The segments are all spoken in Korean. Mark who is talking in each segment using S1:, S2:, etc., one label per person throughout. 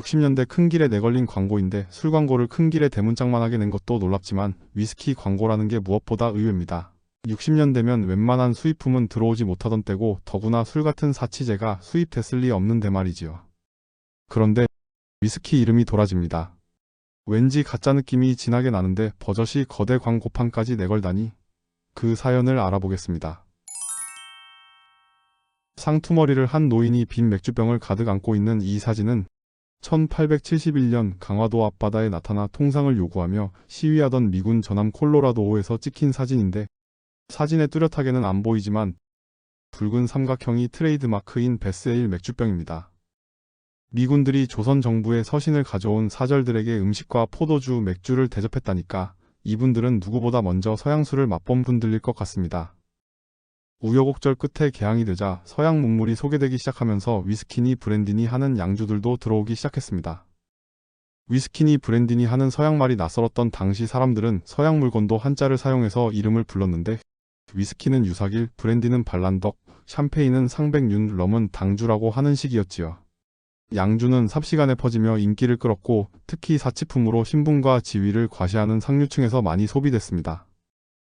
S1: 60년대 큰 길에 내걸린 광고인데 술 광고를 큰 길에 대문짝만하게 낸 것도 놀랍지만 위스키 광고라는 게 무엇보다 의외입니다. 60년대면 웬만한 수입품은 들어오지 못하던 때고 더구나 술 같은 사치제가 수입됐을 리 없는데 말이지요. 그런데 위스키 이름이 도라지입니다. 왠지 가짜 느낌이 진하게 나는데 버젓이 거대 광고판까지 내걸다니. 그 사연을 알아보겠습니다. 상투머리를 한 노인이 빈 맥주병을 가득 안고 있는 이 사진은 1871년 강화도 앞바다에 나타나 통상을 요구하며 시위하던 미군 전함 콜로라도호에서 찍힌 사진인데 사진에 뚜렷하게는 안 보이지만 붉은 삼각형이 트레이드마크인 베스에일 맥주병입니다. 미군들이 조선 정부에 서신을 가져온 사절들에게 음식과 포도주, 맥주를 대접했다니까 이분들은 누구보다 먼저 서양술을 맛본 분들일 것 같습니다. 우여곡절 끝에 개항이 되자 서양 문물이 소개되기 시작하면서 위스키니 브랜디니 하는 양주들도 들어오기 시작했습니다. 위스키니 브랜디니 하는 서양말이 낯설었던 당시 사람들은 서양 물건도 한자를 사용해서 이름을 불렀는데 위스키는 유사길, 브랜디는 발란덕, 샴페인은 상백륜, 럼은 당주라고 하는 식이었지요. 양주는 삽시간에 퍼지며 인기를 끌었고 특히 사치품으로 신분과 지위를 과시하는 상류층에서 많이 소비됐습니다.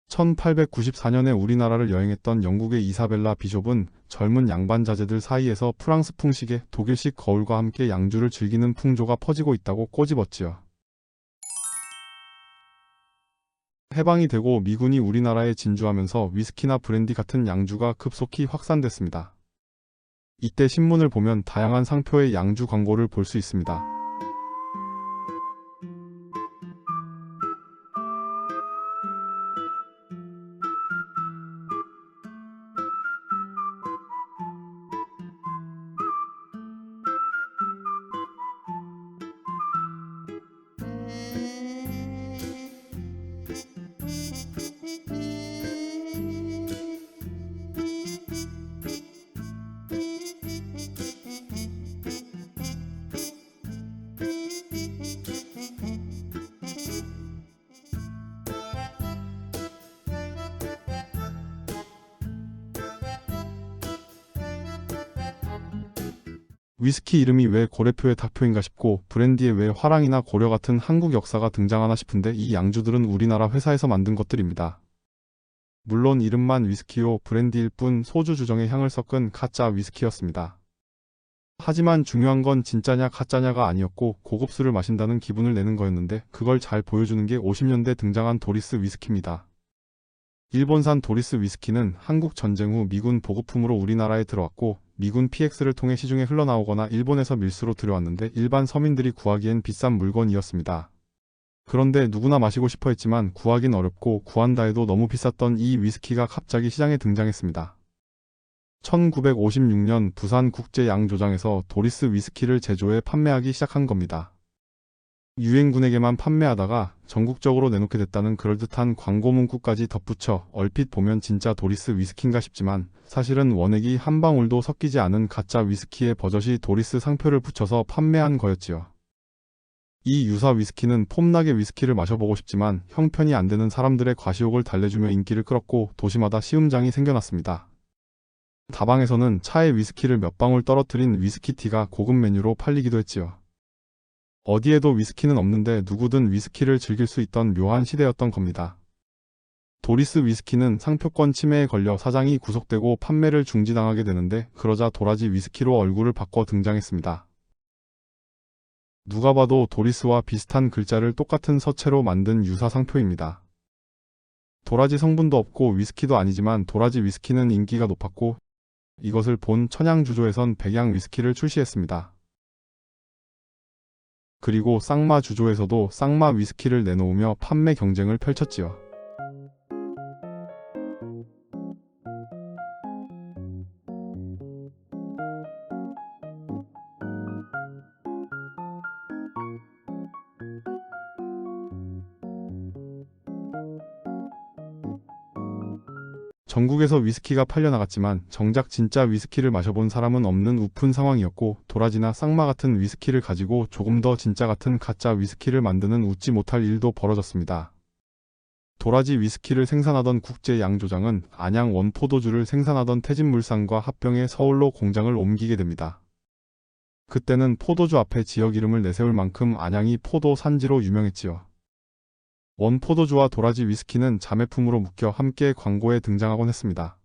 S1: 1894년에 우리나라를 여행했던 영국의 이사벨라 비숍은 젊은 양반 자제들 사이에서 프랑스 풍식의 독일식 거울과 함께 양주를 즐기는 풍조가 퍼지고 있다고 꼬집었지요. 해방이 되고 미군이 우리나라에 진주하면서 위스키나 브랜디 같은 양주가 급속히 확산됐습니다. 이때 신문을 보면 다양한 상표의 양주 광고를 볼 수 있습니다. 위스키 이름이 왜 고래표의 닭표인가 싶고 브랜디에 왜 화랑이나 고려 같은 한국 역사가 등장하나 싶은데 이 양주들은 우리나라 회사에서 만든 것들입니다. 물론 이름만 위스키요 브랜디일 뿐 소주 주정의 향을 섞은 가짜 위스키였습니다. 하지만 중요한 건 진짜냐 가짜냐가 아니었고 고급 술을 마신다는 기분을 내는 거였는데 그걸 잘 보여주는 게 50년대 등장한 도리스 위스키입니다. 일본산 도리스 위스키는 한국 전쟁 후 미군 보급품으로 우리나라에 들어왔고 미군 PX를 통해 시중에 흘러나오거나 일본에서 밀수로 들여왔는데 일반 서민들이 구하기엔 비싼 물건이었습니다. 그런데 누구나 마시고 싶어 했지만 구하긴 어렵고 구한다 해도 너무 비쌌던 이 위스키가 갑자기 시장에 등장했습니다. 1956년 부산 국제양조장에서 도리스 위스키를 제조해 판매하기 시작한 겁니다. 유엔군에게만 판매하다가 전국적으로 내놓게 됐다는 그럴듯한 광고 문구까지 덧붙여 얼핏 보면 진짜 도리스 위스키인가 싶지만 사실은 원액이 한 방울도 섞이지 않은 가짜 위스키에 버젓이 도리스 상표를 붙여서 판매한 거였지요. 이 유사 위스키는 폼나게 위스키를 마셔보고 싶지만 형편이 안 되는 사람들의 과시욕을 달래주며 인기를 끌었고 도시마다 시음장이 생겨났습니다. 다방에서는 차에 위스키를 몇 방울 떨어뜨린 위스키티가 고급 메뉴로 팔리기도 했지요. 어디에도 위스키는 없는데 누구든 위스키를 즐길 수 있던 묘한 시대였던 겁니다. 도리스 위스키는 상표권 침해에 걸려 사장이 구속되고 판매를 중지당하게 되는데 그러자 도라지 위스키로 얼굴을 바꿔 등장했습니다. 누가 봐도 도리스와 비슷한 글자를 똑같은 서체로 만든 유사 상표입니다. 도라지 성분도 없고 위스키도 아니지만 도라지 위스키는 인기가 높았고 이것을 본 천양주조에선 백양 위스키를 출시했습니다. 그리고 쌍마 주조에서도 쌍마 위스키를 내놓으며 판매 경쟁을 펼쳤지요. 전국에서 위스키가 팔려나갔지만 정작 진짜 위스키를 마셔본 사람은 없는 우픈 상황이었고 도라지나 쌍마 같은 위스키를 가지고 조금 더 진짜 같은 가짜 위스키를 만드는 웃지 못할 일도 벌어졌습니다. 도라지 위스키를 생산하던 국제양조장은 안양 원포도주를 생산하던 태진물산과 합병해 서울로 공장을 옮기게 됩니다. 그때는 포도주 앞에 지역 이름을 내세울 만큼 안양이 포도 산지로 유명했지요. 원 포도주와 도라지 위스키는 자매품으로 묶여 함께 광고에 등장하곤 했습니다.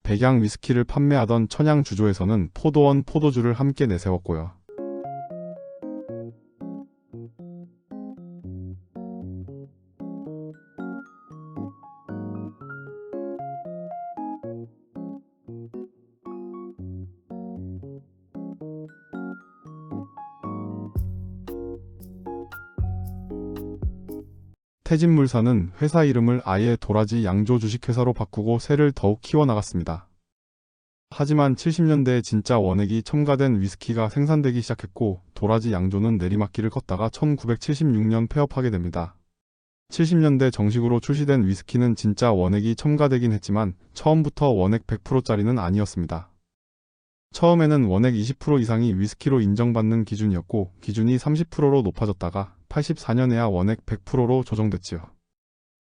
S1: 백양 위스키를 판매하던 천양 주조에서는 포도원 포도주를 함께 내세웠고요. 태진물산은 회사 이름을 아예 도라지 양조 주식회사로 바꾸고 세를 더욱 키워나갔습니다. 하지만 70년대에 진짜 원액이 첨가된 위스키가 생산되기 시작했고 도라지 양조는 내리막길을 걷다가 1976년 폐업하게 됩니다. 70년대 정식으로 출시된 위스키는 진짜 원액이 첨가되긴 했지만 처음부터 원액 100%짜리는 아니었습니다. 처음에는 원액 20% 이상이 위스키로 인정받는 기준이었고 기준이 30%로 높아졌다가 84년에야 원액 100%로 조정됐지요.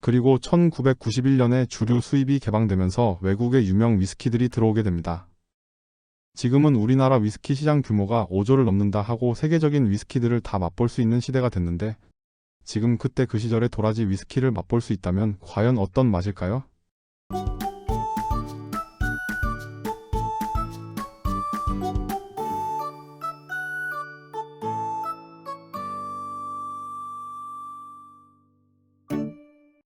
S1: 그리고 1991년에 주류 수입이 개방되면서 외국의 유명 위스키들이 들어오게 됩니다. 지금은 우리나라 위스키 시장 규모가 5조를 넘는다 하고 세계적인 위스키들을 다 맛볼 수 있는 시대가 됐는데 지금 그때 그 시절의 도라지 위스키를 맛볼 수 있다면 과연 어떤 맛일까요?